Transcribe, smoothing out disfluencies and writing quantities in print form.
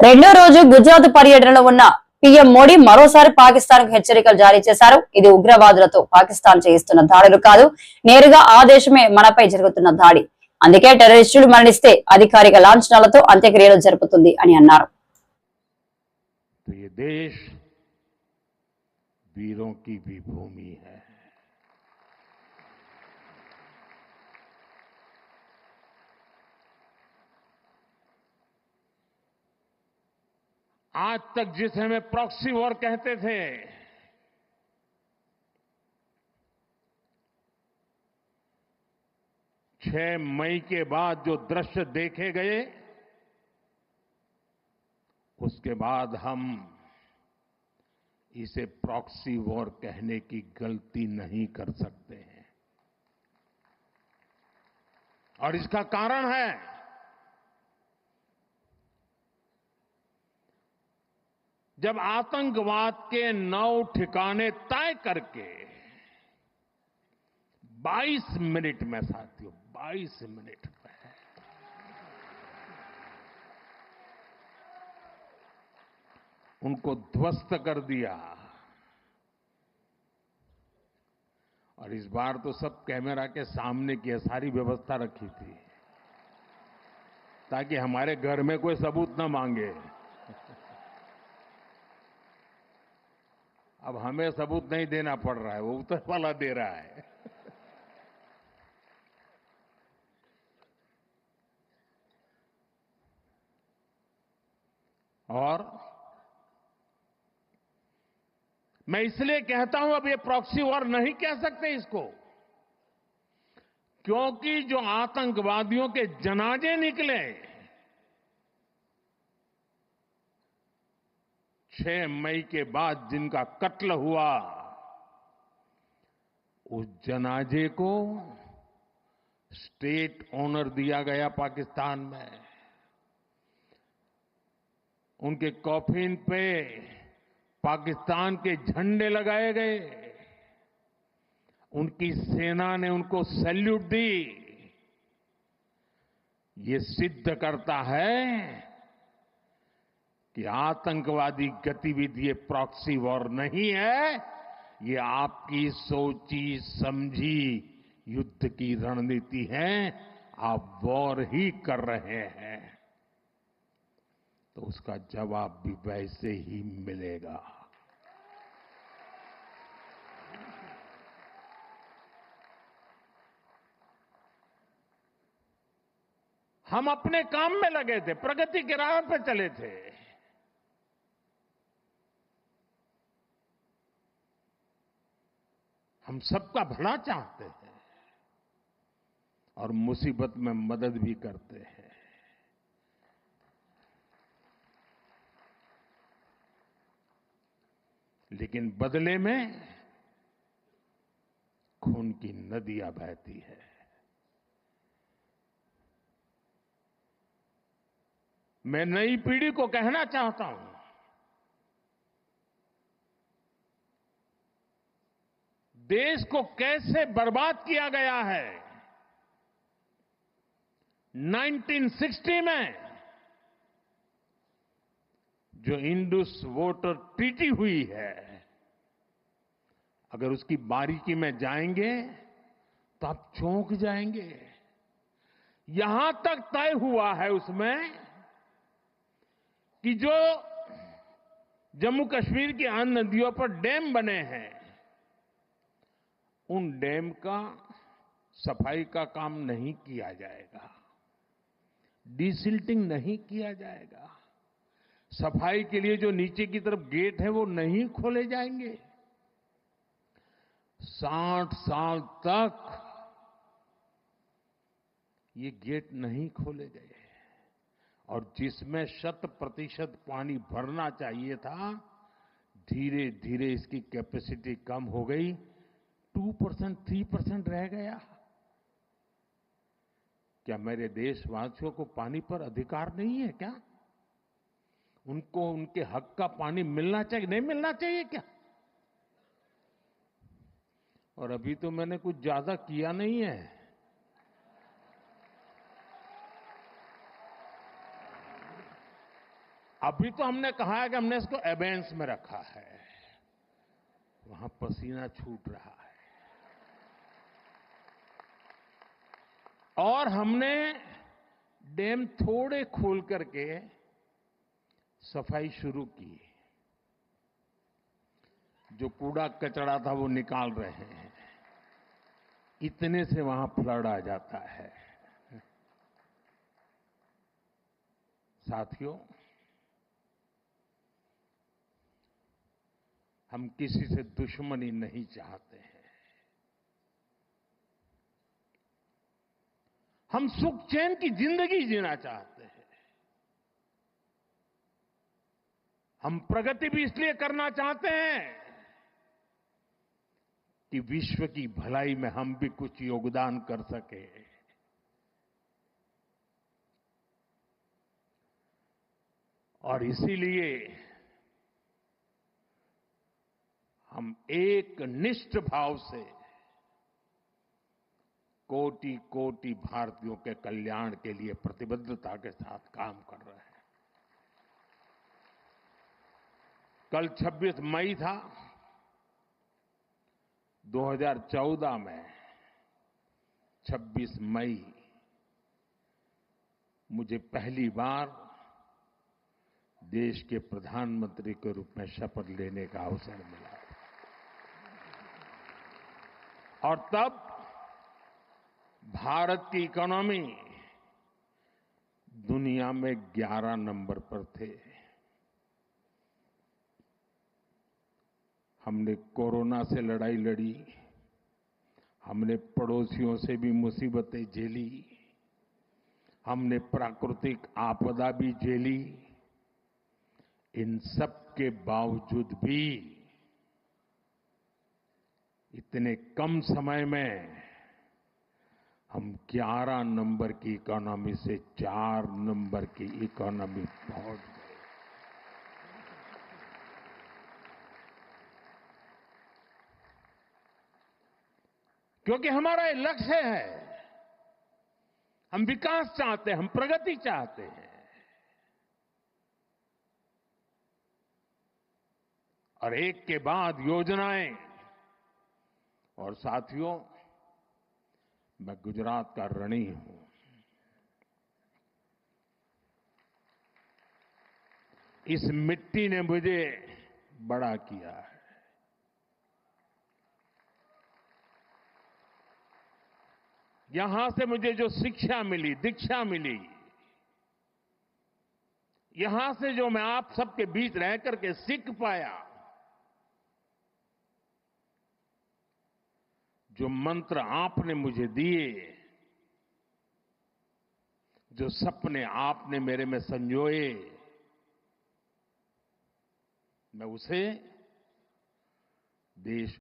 రెండో రోజు గుజరాత్ పర్యటనలో ఉన్న పీఎం మోడీ మరోసారి పాకిస్తాన్ కు హెచ్చరికలు జారీ చేశారు. ఇది ఉగ్రవాదులతో పాకిస్తాన్ చేయిస్తున్న దాడులు కాదు, నేరుగా ఆ దేశమే మనపై జరుగుతున్న దాడి. అందుకే టెర్రరిస్టులు మరణిస్తే అధికారిక లాంఛనాలతో అంత్యక్రియలు జరుపుతుంది అని అన్నారు. वीरों की भी भूमि है। आज तक जिसे हमें प्रॉक्सी वॉर कहते थे, छह मई के बाद जो दृश्य देखे गए, उसके बाद हम इसे प्रॉक्सी वॉर कहने की गलती नहीं कर सकते हैं। और इसका कारण है जब आतंकवाद के 9 ठिकाने तय करके 22 मिनट में, साथियों 22 मिनट में उनको ध्वस्त कर दिया। और इस बार तो सब कैमरा के सामने की सारी व्यवस्था रखी थी ताकि हमारे घर में कोई सबूत न मांगे। अब हमें सबूत नहीं देना पड़ रहा है, वो ऊपर वाला दे रहा है। और मैं इसलिए कहता हूं अब ये प्रॉक्सी वॉर नहीं कह सकते इसको, क्योंकि जो आतंकवादियों के जनाजे निकले 6 मई के बाद, जिनका कत्ल हुआ, उस जनाजे को स्टेट ऑनर दिया गया पाकिस्तान में। उनके कॉफिन पे पाकिस्तान के झंडे लगाए गए, उनकी सेना ने उनको सैल्यूट दी। ये सिद्ध करता है कि आतंकवादी गतिविधि प्रॉक्सी वॉर नहीं है, ये आपकी सोची समझी युद्ध की रणनीति है। आप वॉर ही कर रहे हैं तो उसका जवाब भी वैसे ही मिलेगा। हम अपने काम में लगे थे, प्रगति के राह पर चले थे। हम सबका भला चाहते हैं और मुसीबत में मदद भी करते हैं। लेकिन बदले में खून की नदियां बहती है। मैं नई पीढ़ी को कहना चाहता हूं, देश को कैसे बर्बाद किया गया है। 1960 में जो इंडस वाटर ट्रीटी हुई है, अगर उसकी बारीकी में जाएंगे तो आप चौंक जाएंगे। यहां तक तय हुआ है उसमें कि जो जम्मू कश्मीर की अन्य नदियों पर डैम बने हैं, उन डैम का सफाई का काम नहीं किया जाएगा, डिसिल्टिंग नहीं किया जाएगा, सफाई के लिए जो नीचे की तरफ गेट है वो नहीं खोले जाएंगे। 60 साल तक ये गेट नहीं खोले गए और जिसमें 100% पानी भरना चाहिए था, धीरे धीरे इसकी कैपेसिटी कम हो गई, 2%, 3% रह गया। क्या मेरे देशवासियों को पानी पर अधिकार नहीं है क्या? उनको उनके हक का पानी मिलना चाहिए, नहीं मिलना चाहिए क्या? और अभी तो मैंने कुछ ज्यादा किया नहीं है। अभी तो हमने कहा है कि हमने इसको एबेंस में रखा है, वहां पसीना छूट रहा है। और हमने डैम थोड़े खोल करके सफाई शुरू की। जो कूड़ा कचरा था वो निकाल रहे हैं। इतने से वहां फ्लड आ जाता है। साथियों, हम किसी से दुश्मनी नहीं चाहते हैं। हम सुख चैन की जिंदगी जीना चाहते हैं। हम प्रगति भी इसलिए करना चाहते हैं कि विश्व की भलाई में हम भी कुछ योगदान कर सके। और इसीलिए हम एक निष्ठ भाव से कोटि कोटि भारतीयों के कल्याण के लिए प्रतिबद्धता के साथ काम कर रहे हैं। कल 26 मई था। 2014 में 26 मई मुझे पहली बार देश के प्रधानमंत्री के रूप में शपथ लेने का अवसर मिला। और तब भारत की इकोनॉमी दुनिया में 11 नंबर पर थे। हमने कोरोना से लड़ाई लड़ी, हमने पड़ोसियों से भी मुसीबतें झेली, हमने प्राकृतिक आपदा भी झेली। इन सब के बावजूद भी इतने कम समय में हम 11 नंबर की इकोनॉमी से 4 नंबर की इकोनॉमी पहुंच गए। क्योंकि हमारा ये लक्ष्य है। हम विकास चाहते हैं, हम प्रगति चाहते हैं। और एक के बाद योजनाएं। और साथियों, मैं गुजरात का ऋणी हूं। इस मिट्टी ने मुझे बड़ा किया है। यहां से मुझे जो शिक्षा मिली, दीक्षा मिली, यहां से जो मैं आप सबके बीच रह करके सीख पाया, जो मंत्र आपने मुझे दिए, जो सपने आपने मेरे में संजोए, मैं उसे देश